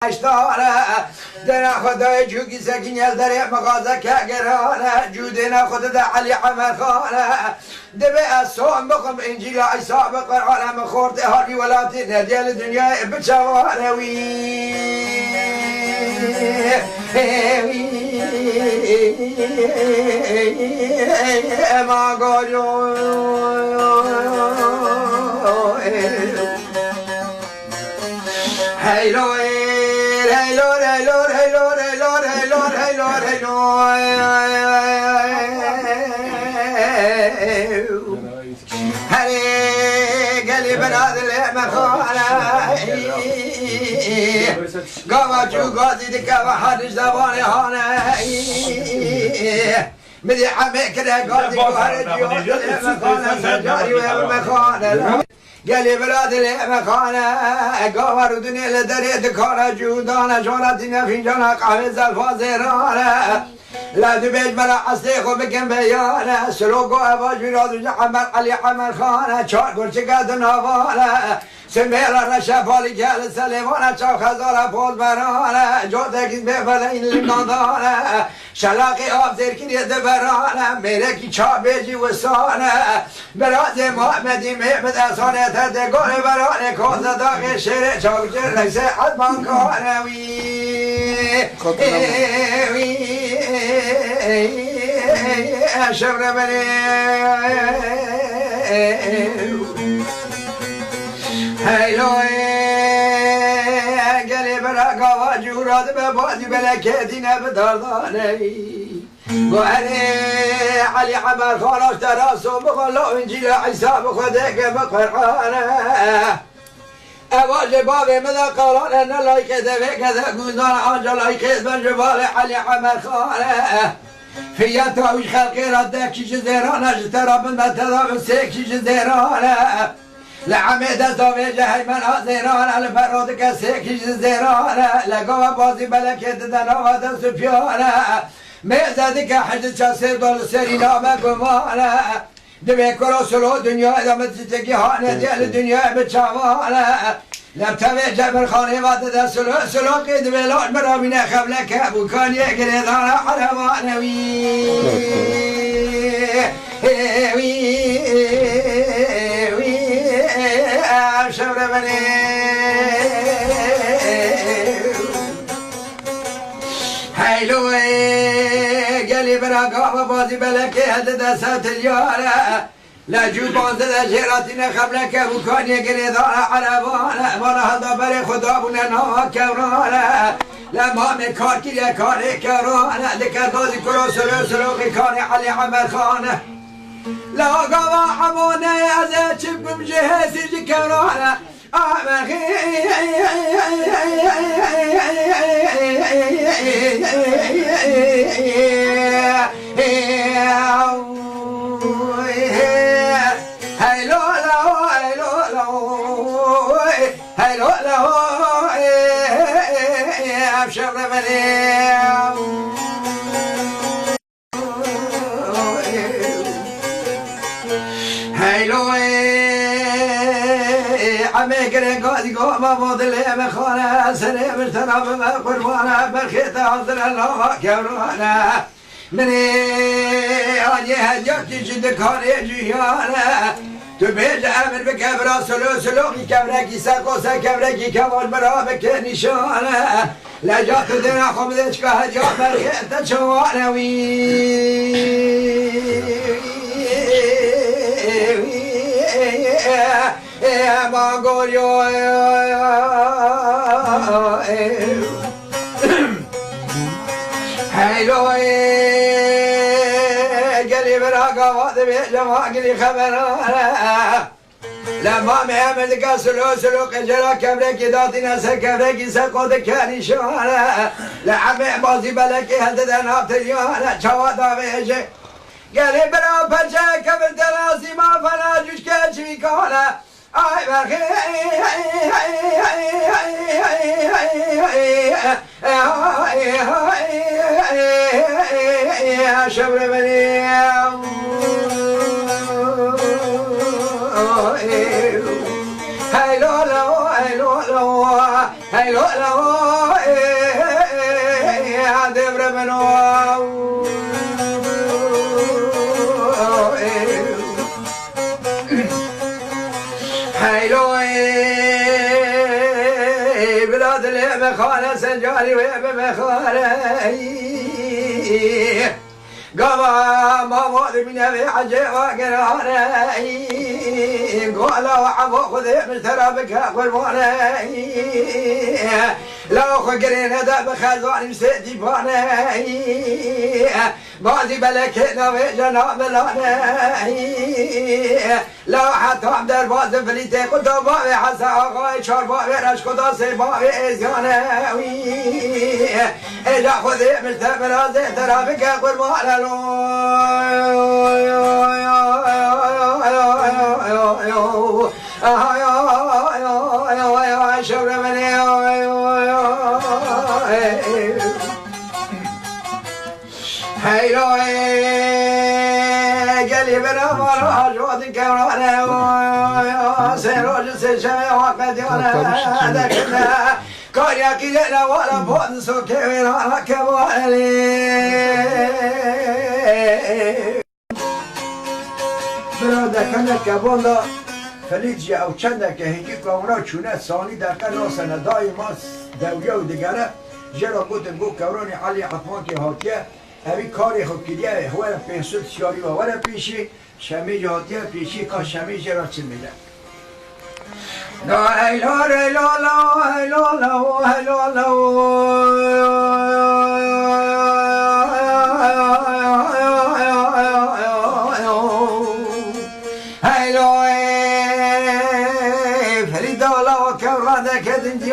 اشتاره دنا خدای جوگی سکین از در مغازه که گرانه جودنا خود ده علی عمر خانه دبی از سوم بخم انجیل عیسی به قرآن خورد هاری ولاتی ندیل دنیا بچوانه ما گویو هیلو هیلو هیلو هیلو هیلو هیلو هیلو هری قلي بناد المخانة قوة جو قاضي دكا وحادش زباني هانا مدي عمي كده قاضي قوارد جوز المخانة سجاري والمخانة قالي بلاد المخانة قوار دنيا لدري دكانة جودانة جونتنا في جانا قهوة زلفازيرانة لا دبيج بلا عصيخو بكن بيانه سلوكو اباج بيراد جحمر علي عمر خانه چار گرچه قد نوانه سمير رشفالي جال سليمانه چاو خزاره پوز برانه جو تکیز بفله این لکاندانه شلاقی آب زرکینی دبرانه میرکی چا بیجی وسانه براز محمدی محمد احسانه تردگار برانه کوزه داغ شیر چاو جر لکسه حدمان کانه شبر بني هيلو قلي براقا واجورات ببادي بلكيدنا بدرداني وأني علي عمر خلاص تراسو بخلو انجيل عيسى بخدك بقرآنه اواج باب مدى قرآن ان لايك دفي كذا قوزان آنجا لايك اسبن جبال علي عمر خانه في تاويش خلقي ردك جزيرانه اجترى من متضى بسيك جزيرانه لعميدة زويج هيمن آزيرانه لفرودك سيك جزيرانه لقوا بازي بلكت دنا ودن سفيانه ميزدك حجد شاسي دول سرينا مقمانه دبي كرو سلو دنيا إذا متتكي هانه ديال الدنيا بتشاوانه لم تبي جبر خاني ما تدا سلو قيد بلون برامينا خبلك أبو كان يقري ذانا حرمانه شبر بني هيلو قالي براقا بازي بلكي هدد سات اليارة لا جوبان زد جيراتنا خبلك ابو كان يقري ذانا عربانا وانا هذا بري خدابنا نوا كورانا لما من كار كيا كاري كورانا لك غازي كرو سلو كان علي عمر خانه لا قوا حموني ازا چب مجهزي جي كورانا هيلو شبر بني هيلو عمي قرن قادي قوما موضلي مخانا سني مجتنا بما قروانا بالخيط عذر الله كورانا مني آني هجاكي جد كاري جيانا تبيج امر بكبرا سلوكي كبركي ساقوسا كبركي كمان برا بك نشانه لجات دنا خمدش كهجا برخيت شوانه ما قوليو هيلو قلي براقا واضبي جماع قلي خبرانا لما مهمل دكا سلو قجرا كبركي داتنا سكبركي سقود كانيشانا لعمي بازي بلكي هددا نابتريانا چوادا بيجي قلي برا پچه كبر تناسي ما فنا جوش كالشوي كانا آي برخي شبر بني هيلو لو دبر منو هيلو بلاد المخالة سجاري وبمخالة قضى ما مود من أبي عجيب وقراني قولا وعبو خذي مشترى بك قرباني لو خقرين هذا بخزاني مسيدي باني بازي بلكنا وجناب لاني لو حتى عبدر باز فليتي قلت بابي حسا آغاي شار بابي رشقدا سي بابي ازياني اجا خذي مشترى رازي ترى بك قرباني هيلو قلي بنا مرة جواد كورانا سيروج سيشاي وقت يانا دكنا كاريا كيلنا ولا بود سوكي ويرانا كوالي برادا كنا كبولا فلیجی او چند که هنگی کامرا چونه سانی در قرار سنه دائما دویا و دیگره جرا بودن گو کورانی علی عطمان که هاتیه اوی کاری خود کلیه هوار پینسود سیاری و هوار پیشی شمیج هاتیه پیشی که شمیج را چه میده لا ایلا لا لا ایلا لا ایلا لا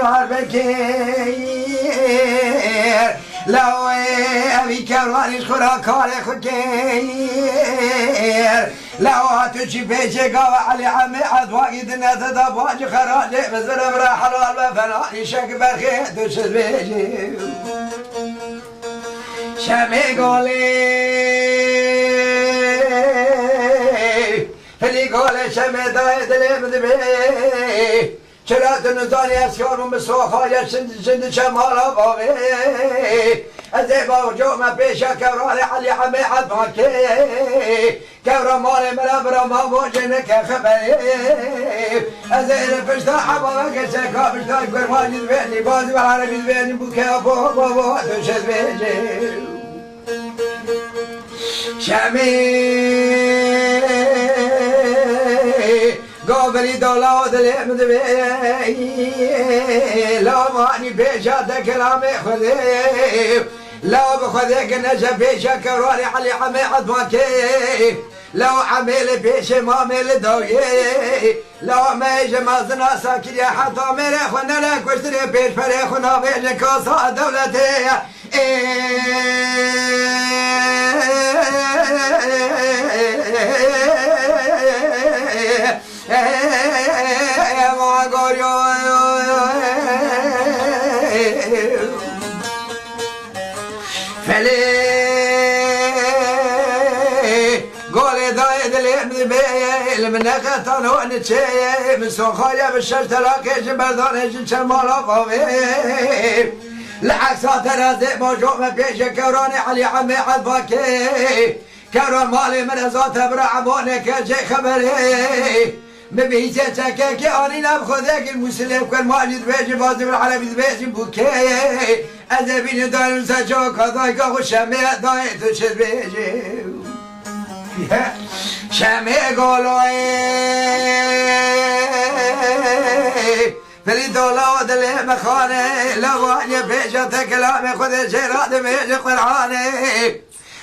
ديار بكير لو أبي كرواني خورا كاري خكير لو هاتوشي بيشي قوى علي عمي عدواقي دنا تدابواجي خراجي بزر برا حلال بفناني شك برخي دوش بيجي شمي قولي اللي قولي شمي داي دلي مدبي چرا تنزانی اسکارم به سوخای سند شمالا باقی از با جوم پیش کوران علی عمی عدماکی کورا مال مرا برا ما موجنه که خبری از این پشتا حبا که چکا پشتا کرمانی دوینی بازی و عربی دوینی بوکه بابا دوشت بیجی شمی قابلی دولا دلیم دوی لا مانی پیشا دکرام خودی لا بخودی که نجا پیشا کرانی علی عمی عدماکی لا عمیل پیش مامیل دوی لا میج مازنا ساکری حتا میره خونه لکشتری پیش پره خونه بیج کاسا دولتی من نقطان و نچه من سوخایا به شش تلاقی جبردانه جن چمالا قوی لعکسات رازه با جوم پیش کوران علی عمی عدباکی کوران مال من ازات برا عمانه که جه خبره مبیزه چکه که آنی نب خوده که مسلم کن مالی دویجی بازی بالعربی دویجی بوکی از بین دارم سجا کدای که خوشمه دای تو چه بیجی شمه گلوی فری دولا دل مخانه لوانی پیشا تکلام خود شراد میج قرآنه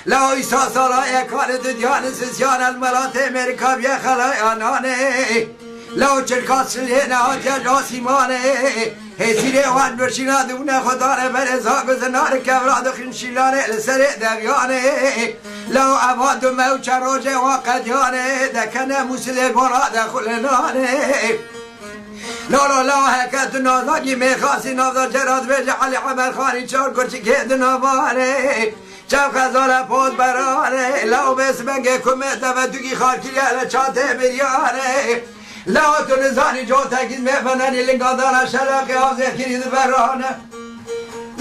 لو ایسا سالای کار دیان سیسیان الملات امریکا بیا خلای آنانه لو چرکاس شده نهاتی راسیمانه هزیره وان برشینا دونه خدانه برزا گزنار کوراد خنشیلانه لسر دویانه لو عباد موچ روجه و قدیانه دکنه مسلمانا دخلنانه لا لا حکت نازاگی میخواسی نازا جراد بجه علی عمر خانی چار کرچی که دنابانه چاو خزال پود برانه لو بس بنگه کمت و دوگی خارکی گل چاته بریانه لو تو نزانی جو تکیز میفننی لنگادانا شلاقی حافظه کرید برانه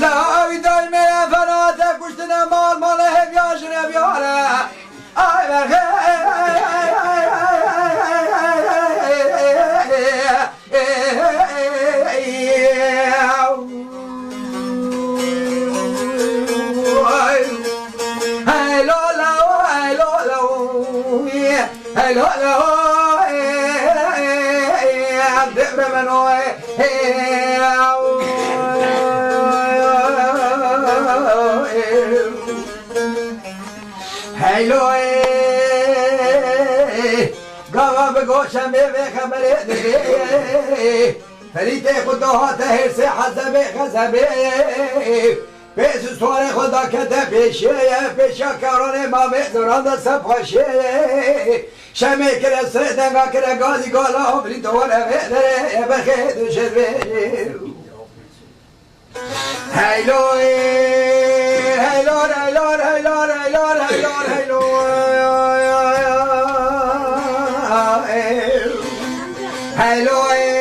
لا دایم فرات کشتن مال همیاشن بیاره آی گوشم به خبره دیگه فریت خدا تهر سه حزب غزبه پیش سوار خدا کده پیشه پیشا کاران ما به دوران دست پاشه شمی کره سردنگا کره گازی گالا همری دواره بدره بخید شده هیلوی هیلور هیلور هیلور هیلور هیلور هیلور هیلوی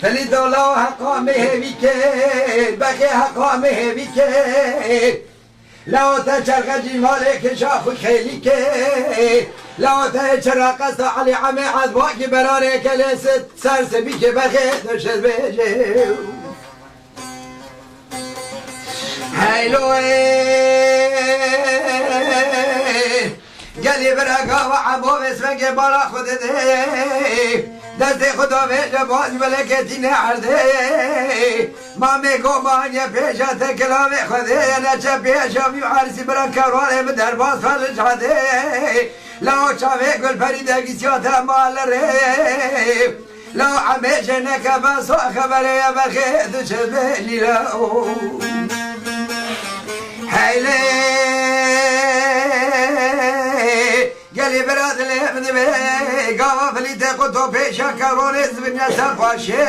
فلی دولا حقا مهوی که بخی حقا مهوی که لا تشرق جماله كشاف خيلي كي لا تشرق قصد علي عمي عذباك براني كليست سرس بيك بخيت وشد بيجي هيلوي قالي برقا وعبو اسمك برا خود دي دست خدا به باز ملکتی نعرده ما میگو مانیه پیشا تکلا به خوده نچه پیشا بیم عرسی بران کروانه به در باز فلج حده لا چاوه گل پریده گیسیات مال ره لا عمیشه نکبه سو خبره بخید چه بیلی لو حیله گلی براد لیمد به گاوا فلیت قطو پیشا کرون زبین سفاشه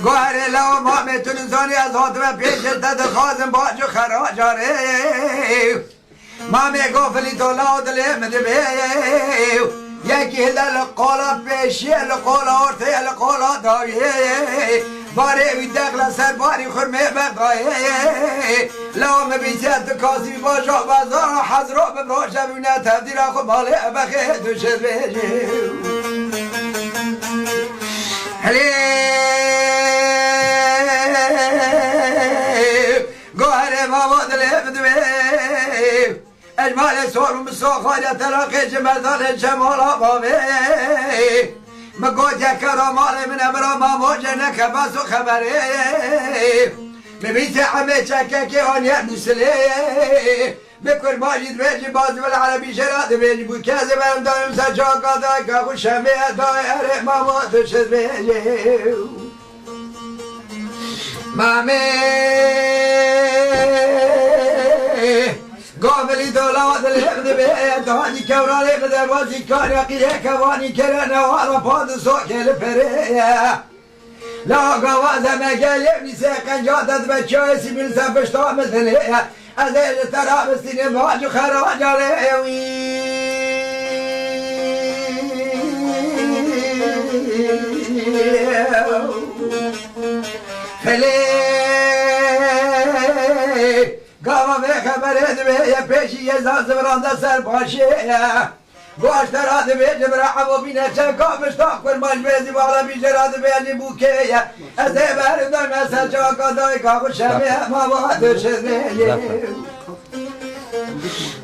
گوهر لو مامتون زانی از حاطمه پیش دد خازم باجو خراجاره مامی گو فلیتو لاد لیمد به یکی هلال قولا پیشی لقولا ارتی لقولا دایه باره وی دقل سر باری خرمه بقایه لام بیزید کاسی باشا بازار حضرو ببراشه بینه تبدیل خود مالی بخی دوشه بیجی هلی گوهر مواد لفدوی اجمال سورم بساخایا تلاقی جمردان جمالا باوی مگوید یک کرامال من امرا ماموجه نکباس و خبره مبیت همه چکه که آنیه نسله بکر ماجید بیجی بازی بالعربی شراد بیجی بود کسی برم دارم سجاقا دای که خوشمه دایره مامو شد بیجی مامی قابلی دولاد الهبد به دهانی کورانی به دروازی کاری قیه کوانی کره نوارا پاد سوکل پره لا قوازه مگلی میسه قنجادت بچه های سیبیل سبشتا مثله از ایج ترابستین باجو خراجاره خلی گاوا به خبره دوه یه پیشی یه زاز برانده سر باشه گوشت را دوه جبرا عبو بینه چه کامش تا کرماش بیزی بالا بیشه را دوه جی بوکه از ای بر دای مثل چاکا دای کاکو شمه ما با دوشه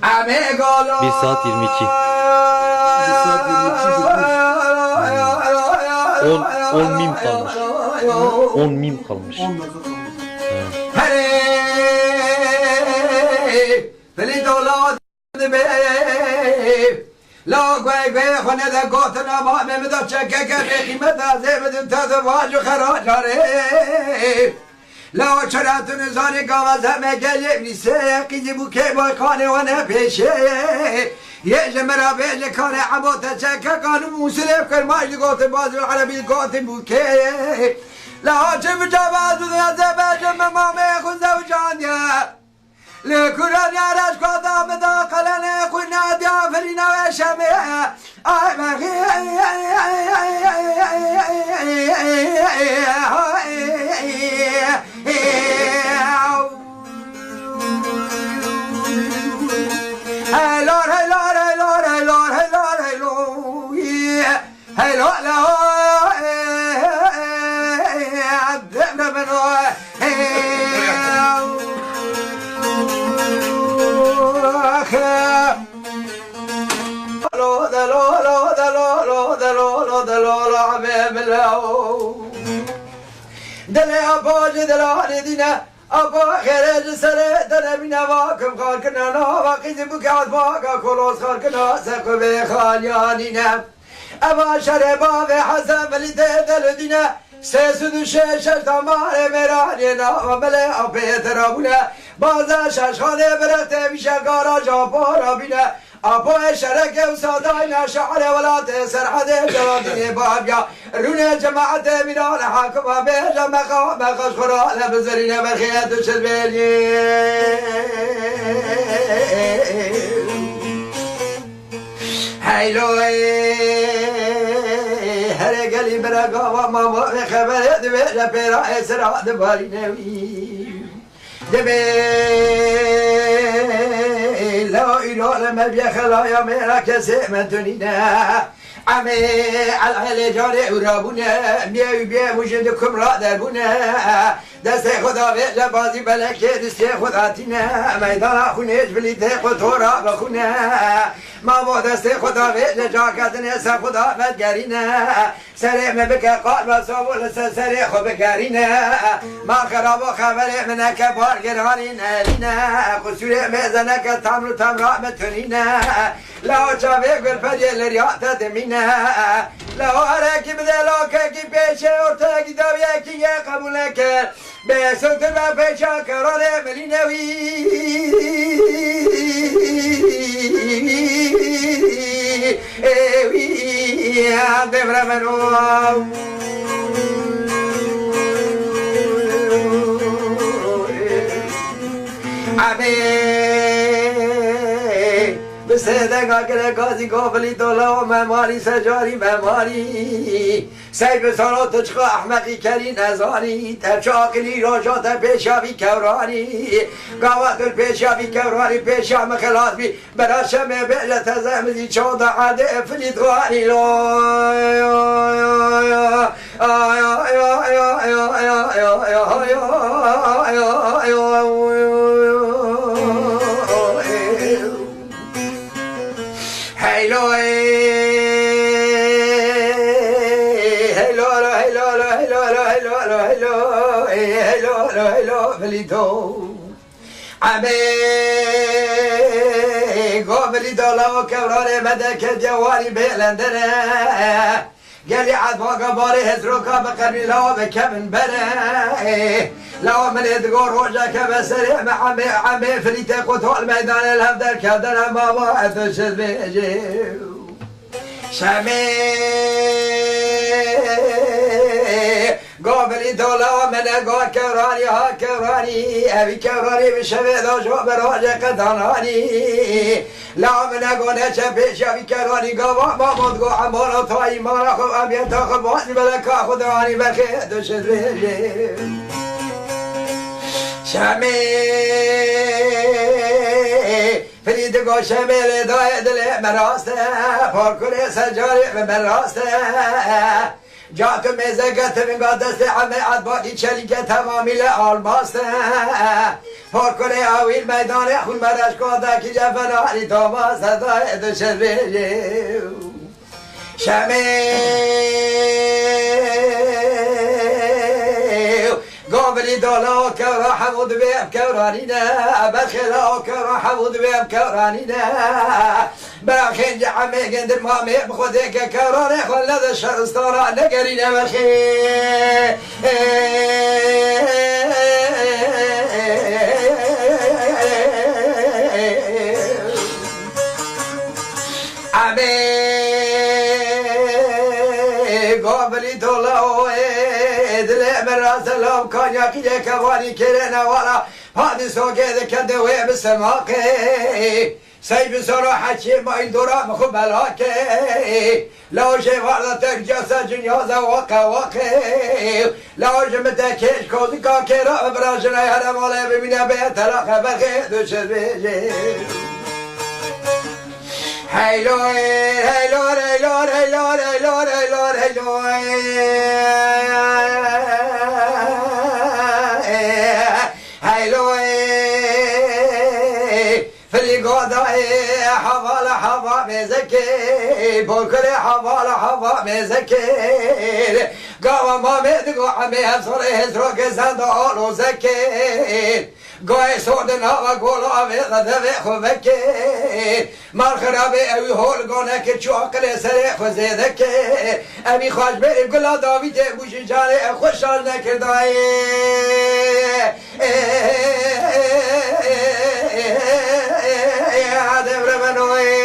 همه گالا 1 saat 22 10 mim kalmış 10 mim kalmış فلی دولاد به لا گوی گوی خونه ده گوتنا ما ممدا چکه که قیمت ازه بدون تا دواج و خراجاره لا چراتون زانی گاواز همه گلیب نیسه قیدی بو که بای خانه و نپیشه یه جمرا بیجه کانه عبوت چکه کانو موسیلف کرماش دی گوت بازی العربی گوت بو که لا چه بجاواز و ده بیجه ممامه خون زوجانیه لكران يارش قدام داخلنا كنا دافرين وشمع اي مغي دل آباج دلان دینه آبا خیرج سر در بینا واکم خال کنانا واقعی بکات واقع کلوس خال کنا سقب خالیانینه ابا شربا و حسن ولی دل دینه سه شش دمار مرانی نامله آبی ترابونه بازا شش خانه برخته میشه گاراج آبا را بینه آبا شرک و سادای نشعر ولات سرحد جوادی بابیا رون جماعت میران حاکم بیجا مخاش خورا لبزرین بخیت و شدبیلی هیلوی هر گلی برگا و ماما خبر دویجا پیرا اسرا دباری نوی دبی لا إله ما بيخلايا ميرا كسيمة دنينا عمي على جاري ورابونا ميو بيا وجدكم را دربونا دست خدا به بازی بلکه دست خداتینا میدان خونیش بلیت قطورا بخونه ما با دست خدا به جاکتن سر خدا بدگرینه سر مبکه قال و سابول سر خوب گرینه ما خراب و خبر منه که بارگرانی نرینه قصور میزنه که تمر و تمرا متونینه لا چاوه گل پدیل ریاض دمینه لا هرکی بده لاکه کی پیشه ارتگی دویه کی یه قبول کرد به سلط و پیشا کرانه ملینوی اوی دبر منو بسیدگا که گازی گافلی دولا و مماری سجاری مماری سیب سالات تچخا احمقی کری نزانی ترچاقلی راجات پیشاوی کورانی گاوات پیشاوی کورانی پیشام خلاص بی براشم بیجت زمزی چود عده افلی دوانی قابلی دالا و کوران مدک جواری بیلندره گلی عدواقا باری هزروکا بقرمی لا بکمن بره لا من ادگار روژا که بسری عمه فلیت قطول میدان الهفدر کدر ما با اتشد بیجی شمی قابلی دولا من اگار کورانی ها کورانی اوی کورانی بشوی داشو براج قدانانی لا من اگار نچه پیش اوی کورانی گاوا مامود گو عمالا تا ایمانا خوب امیت تا خوب بانی بلکا خودانی بخیر دوشد بیجی شمی فریدگاه شمیل دای دل مراسته پارکوری سجاری به مراسته جاتو میزگت منگاه دست همه عدباقی چلیگه تمامیل آلماسته پارکوری آویل میدان خون مرش کاده که جفنانی تاما صدای دوشد بیجی قابلی دالا کورا حمود بیم کورانی نه بخلا کورا حمود بیم کورانی نه برخین جعمه گندر مامه بخوده که کورانه خلد شرستارا نگری نبخی قابلی دالا سلام کانیاکی کوانی کره نوالا پادیسو گده کنده و بسماقه سیب سرا حچی مایل دورا مخو بلاکه لاجه وارد تک جاسا جنیازا واقع واقع لاجه متکش کودی که را براجنه هر ماله ببینه به طلاق بخیر دوشد بیجه هیلوی هیلور هیلور هیلور هیلور هیلور هیلوی فلی گادای حوال حوا مزکی بکر حوال حوا مزکی قام ما مدقو عمي هفصري هزروك زندان وزكين قاي صوتنا وقولا بيضا خوفكين مال خرابي اوي هول قونك چوكري سريخ وزيدكين ابي خواج بي قلا داويد بوش جاني خوشال نكرداي هذا برمنوي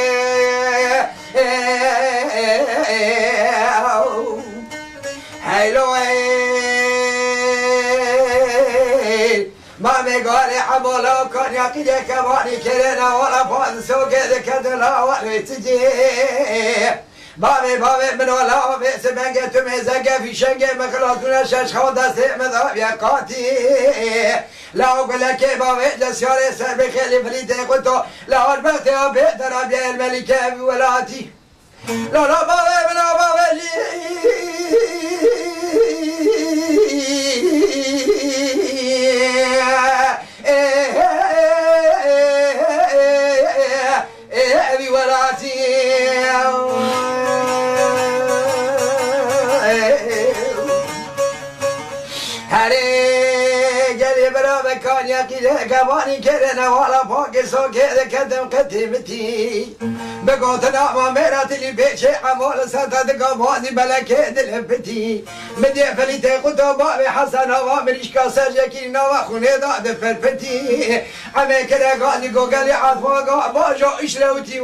مامي قالي حمولا كان يقيد كماني كرنا ولا فان سوق ذكدنا ولا تجي مامي من ولا بئس بنجة تمزق في شنجة مخلطنا شش خود سيمذاب يا قاتي لا أقول لك مامي جسياري سبي خلي فريد قلتو لا أجبت يا بيت ربي الملكة بولاتي لا مامي كان يقيل كواني كرنا ولا فوق سوق كدم قدمتي بقوتنا ما مرات اللي بيشي عمول ستة قواني بلا كيد الهبتي مدي فليتي قطبا بحسن وامريش كاسر يكينا وخوني داد فرفتي عمي كده قاني قوغالي عطفا باجو اشلوتي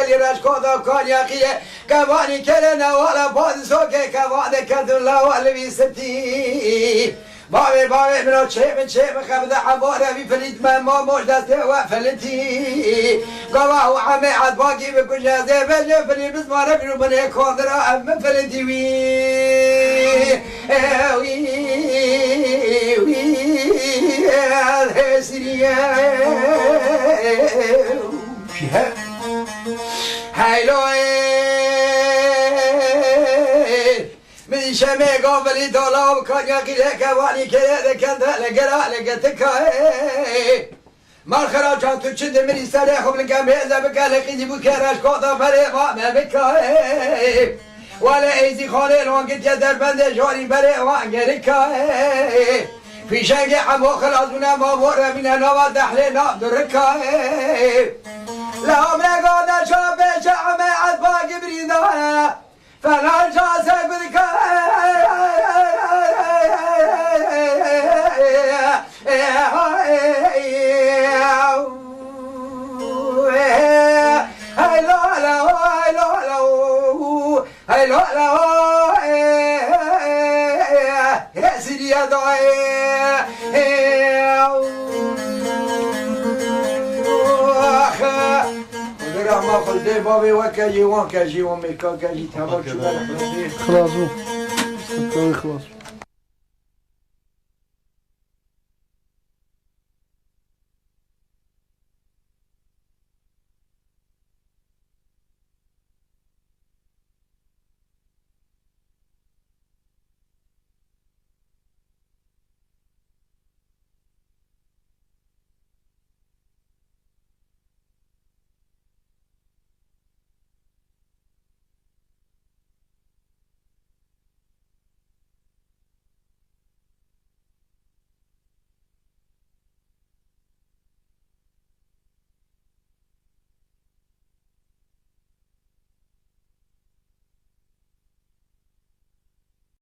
قالي رشكودا كان يقيه كواني كرنا ولا بعد سوكي كواني كدلا ولا بيستي بابي منو شيء مخبدا حبورة بفليت ما موش دسته وفلتي قواه عمي عد باقي بكل جازي بجي فلي بزمارة بنو بني كوندرا أم فلتي وي هذا سريا هايلو من شمي قابلي دولا وكان يقيل كواني كده كندا لقرا لقتك مال خرا جان تشد من سلاخ من كاميزا بقال قيدي بكراش قوضا فري ما بك ولا ايزي خالي لون قد يدر بند جوري بري وانجرك في شنق عمو خلاصنا ما مر من نوا دحلنا درك لا أمري قد شاب شعب عطباق بريدانا فلا جاسك بذك هاي لا يا سيدي يا دعاء ما خلدي بابي وكاجي وان كاجي وميكا كاجي تابا شو خلاص خلاص